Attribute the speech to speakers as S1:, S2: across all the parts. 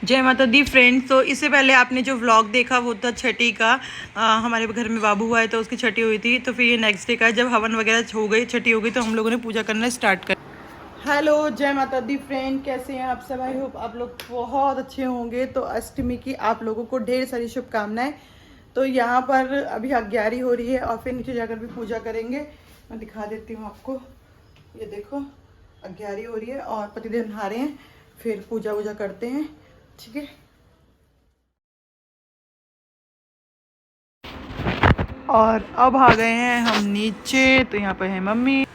S1: जय माता दी फ्रेंड्स। तो इससे पहले आपने जो व्लॉग देखा वो था छठी का। हमारे घर में बाबू हुआ है तो उसकी छठी हुई थी। तो फिर ये नेक्स्ट डे का जब हवन वगैरह हो गई, छठी हो गई, तो हम लोगों ने पूजा करना स्टार्ट कर। हेलो जय माता दी फ्रेंड, कैसे हैं आप सब? आई होप आप लोग बहुत अच्छे होंगे। तो अष्टमी की आप लोगों को ढेर सारी शुभकामनाएं। तो यहाँ पर अभी 11 हो रही है और फिर नीचे जाकर भी पूजा करेंगे। मैं दिखा देती हूँ आपको, ये देखो 11 हो रही है और पतिदेव नहा रहे हैं, फिर पूजा वूजा करते हैं। ठीक है, और अब आ गए हैं हम नीचे। तो यहाँ पे है मम्मी।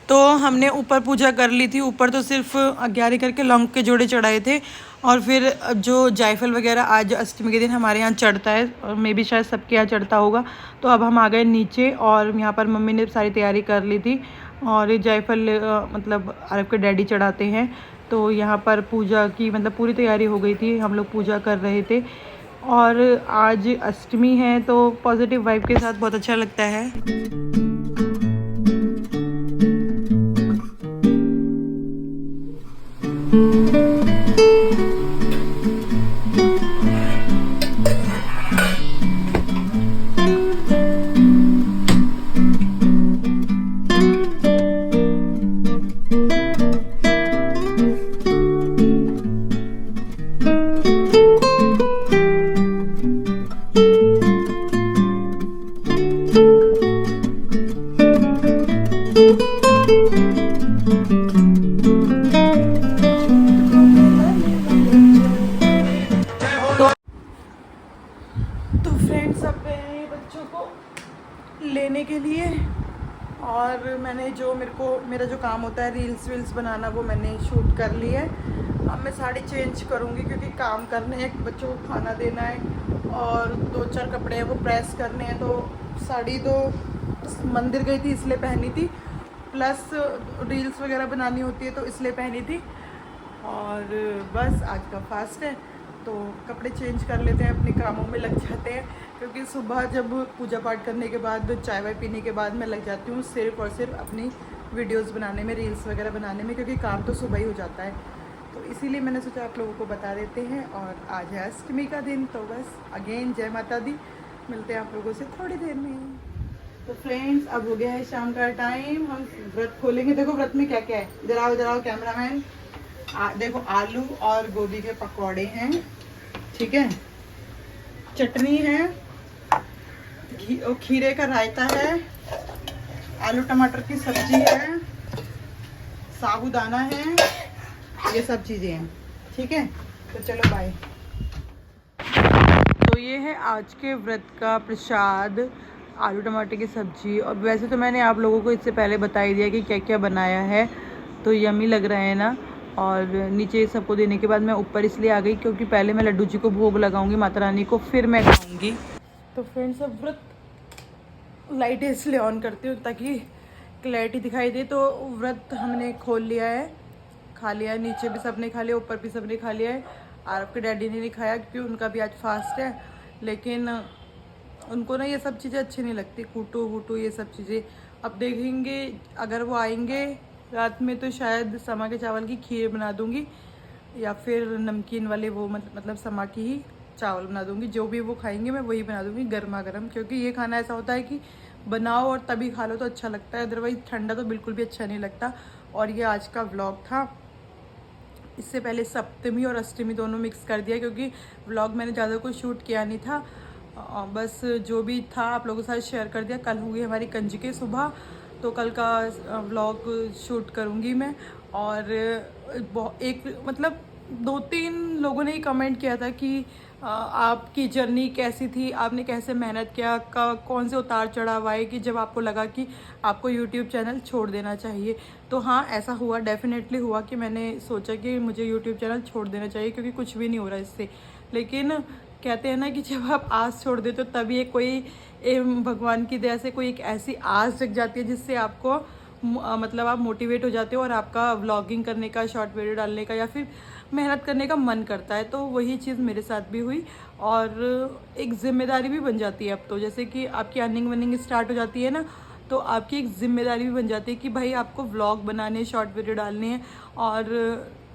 S1: तो हमने ऊपर पूजा कर ली थी। ऊपर तो सिर्फ 11 करके लौंग के जोड़े चढ़ाए थे, और फिर जो जायफल वगैरह आज अष्टमी के दिन हमारे यहाँ चढ़ता है, और मे भी शायद सबके यहाँ चढ़ता होगा। तो अब हम आ गए नीचे और यहाँ पर मम्मी ने सारी तैयारी कर ली थी। और ये जायफल मतलब अरब के डैडी चढ़ाते हैं। तो यहाँ पर पूजा की मतलब पूरी तैयारी हो गई थी, हम लोग पूजा कर रहे थे। और आज अष्टमी है तो पॉजिटिव वाइब के साथ बहुत अच्छा लगता है। तो फ्रेंड्स अब गए हैं बच्चों को लेने के लिए, और मैंने जो मेरा जो काम होता है रील्स वील्स बनाना, वो मैंने शूट कर ली है। अब मैं साड़ी चेंज करूँगी क्योंकि काम करने हैं, बच्चों को खाना देना है और 2-4 कपड़े हैं वो प्रेस करने हैं। तो साड़ी तो मंदिर गई थी इसलिए पहनी थी, प्लस रील्स वगैरह बनानी होती है तो इसलिए पहनी थी। और बस आज का फास्ट है तो कपड़े चेंज कर लेते हैं, अपने कामों में लग जाते हैं। क्योंकि सुबह जब पूजा पाठ करने के बाद चाय वाय पीने के बाद मैं लग जाती हूँ सिर्फ और सिर्फ अपनी वीडियोस बनाने में, रील्स वगैरह बनाने में, क्योंकि काम तो सुबह ही हो जाता है। तो इसीलिए मैंने सोचा आप लोगों को बता देते हैं। और आज है अष्टमी का दिन, तो बस अगेन जय माता दी। मिलते हैं आप लोगों से थोड़ी देर में। तो फ्रेंड्स अब हो गया है शाम का टाइम, हम व्रत खोलेंगे। देखो व्रत में क्या क्या है, इधर आओ इधर आओ कैमरामैन। देखो आलू और गोभी के पकौड़े हैं, ठीक है, चटनी है, खीरे का रायता है, आलू टमाटर की सब्जी है, साबूदाना है, ये सब चीज़ें हैं। ठीक है, तो चलो बाय। तो ये है आज के व्रत का प्रसाद, आलू टमाटर की सब्जी। और वैसे तो मैंने आप लोगों को इससे पहले बता ही दिया कि क्या क्या बनाया है। तो यमी लग रहा है ना। और नीचे सबको देने के बाद मैं ऊपर इसलिए आ गई क्योंकि पहले मैं लड्डू जी को भोग लगाऊंगी, माता रानी को, फिर मैं खाऊंगी। तो फ्रेंड्स अब व्रत लाइट इसलिए ऑन करती हूँ ताकि क्लैरिटी दिखाई दे। तो व्रत हमने खोल लिया है, खा लिया, नीचे भी सबने खा लिया, ऊपर भी सबने खा लिया है। आरब के डैडी ने नहीं खाया क्योंकि उनका भी आज फास्ट है। लेकिन उनको ना ये सब चीज़ें अच्छी नहीं लगती, कूटू वूटू ये सब चीज़ें। अब देखेंगे अगर वो आएंगे रात में तो शायद समा के चावल की खीर बना दूंगी, या फिर नमकीन वाले वो मतलब समा की ही चावल बना दूंगी। जो भी वो खाएंगे मैं वही बना दूंगी गर्मा गर्म, क्योंकि ये खाना ऐसा होता है कि बनाओ और तभी खा लो तो अच्छा लगता है, अदरवाइज ठंडा तो बिल्कुल भी अच्छा नहीं लगता। और ये आज का व्लॉग था। इससे पहले सप्तमी और अष्टमी दोनों मिक्स कर दिया क्योंकि व्लॉग मैंने ज़्यादा कुछ शूट किया नहीं था। बस जो भी था आप लोगों के साथ शेयर कर दिया। कल हुई हमारी कंजके सुबह, तो कल का व्लॉग शूट करूँगी मैं। और एक मतलब 2-3 लोगों ने ही कमेंट किया था कि आपकी जर्नी कैसी थी, आपने कैसे मेहनत किया, कौन से उतार चढ़ाव आए कि जब आपको लगा कि आपको यूट्यूब चैनल छोड़ देना चाहिए। तो हाँ, ऐसा हुआ, डेफिनेटली हुआ कि मैंने सोचा कि मुझे यूट्यूब चैनल छोड़ देना चाहिए क्योंकि कुछ भी नहीं हो रहा इससे। लेकिन कहते हैं ना कि जब आप आस छोड़ देते हो तभी एक कोई भगवान की दया से कोई एक ऐसी आस जग जाती है जिससे आपको मतलब आप मोटिवेट हो जाते हो और आपका व्लॉगिंग करने का, शॉर्ट वीडियो डालने का या फिर मेहनत करने का मन करता है। तो वही चीज़ मेरे साथ भी हुई और एक जिम्मेदारी भी बन जाती है अब तो। जैसे कि आपकी अर्निंग वनिंग स्टार्ट हो जाती है ना, तो आपकी एक जिम्मेदारी भी बन जाती है कि भाई आपको व्लॉग बनाने, शॉर्ट वीडियो डालने हैं। और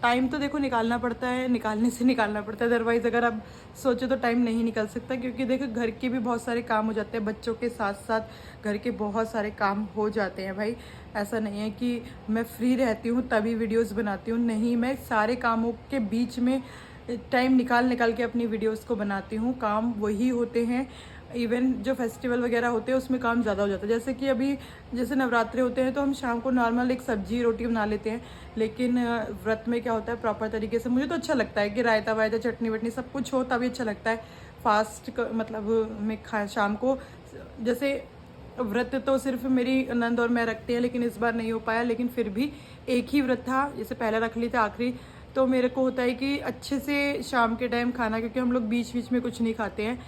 S1: टाइम तो देखो निकालना पड़ता है, निकालने से निकालना पड़ता है, अदरवाइज़ अगर आप सोचो तो टाइम नहीं निकल सकता, क्योंकि देखो घर के भी बहुत सारे काम हो जाते हैं, बच्चों के साथ साथ घर के बहुत सारे काम हो जाते हैं भाई। ऐसा नहीं है कि मैं फ्री रहती हूँ तभी वीडियोस बनाती हूँ, नहीं, मैं सारे कामों के बीच में टाइम निकाल के अपनी वीडियोस को बनाती हूँ। काम वही होते हैं, इवन जो फेस्टिवल वगैरह होते हैं उसमें काम ज़्यादा हो जाता है। जैसे कि अभी जैसे नवरात्रे होते हैं तो हम शाम को नॉर्मल एक सब्जी रोटी बना लेते हैं, लेकिन व्रत में क्या होता है प्रॉपर तरीके से, मुझे तो अच्छा लगता है कि रायता वायता चटनी वटनी सब कुछ हो तभी अच्छा लगता है। फास्ट मतलब में खा शाम को, जैसे व्रत तो सिर्फ मेरी नंद और मैं रखते हैं, लेकिन इस बार नहीं हो पाया, लेकिन फिर भी एक ही व्रत था, जैसे पहले रख ली था आखिरी, तो मेरे को होता है कि अच्छे से शाम के टाइम खाना, क्योंकि हम लोग बीच बीच में कुछ नहीं खाते हैं,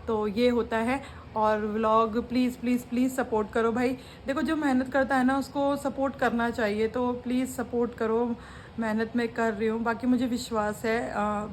S1: तो ये होता है। और vlog please please please support करो भाई, देखो जो मेहनत करता है ना उसको सपोर्ट करना चाहिए, तो प्लीज़ सपोर्ट करो। मेहनत मैं कर रही हूँ, बाकी मुझे विश्वास है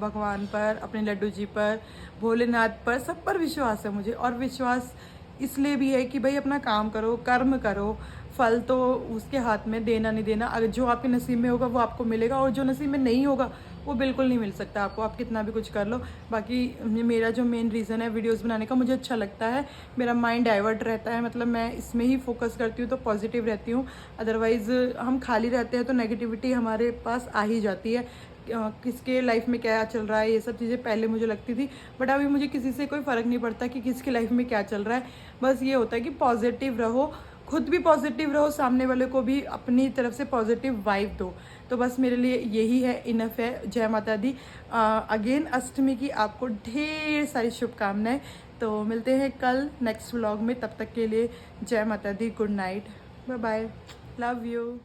S1: भगवान पर, अपने लड्डू जी पर, भोलेनाथ पर, सब पर विश्वास है मुझे। और विश्वास इसलिए भी है कि भाई अपना काम करो, कर्म करो, फल तो उसके हाथ में, देना नहीं देना, अगर जो आपके नसीब में होगा वो आपको मिलेगा, और जो नसीब में नहीं होगा वो बिल्कुल नहीं मिल सकता आपको, आप कितना भी कुछ कर लो। बाकी मेरा जो मेन रीज़न है वीडियोस बनाने का, मुझे अच्छा लगता है, मेरा माइंड डाइवर्ट रहता है, मतलब मैं इसमें ही फोकस करती हूँ तो पॉजिटिव रहती हूँ। अदरवाइज़ हम खाली रहते हैं तो नेगेटिविटी हमारे पास आ ही जाती है। किसके लाइफ में क्या चल रहा है, ये सब चीज़ें पहले मुझे लगती थी, बट अभी मुझे किसी से कोई फ़र्क नहीं पड़ता कि किसकी लाइफ में क्या चल रहा है। बस ये होता है कि पॉजिटिव रहो, खुद भी पॉजिटिव रहो, सामने वाले को भी अपनी तरफ से पॉजिटिव वाइब दो। तो बस मेरे लिए यही है, इनफ है। जय माता दी। अगेन अष्टमी की आपको ढेर सारी शुभकामनाएं। तो मिलते हैं कल नेक्स्ट व्लॉग में, तब तक के लिए जय माता दी, good night, bye bye, love you.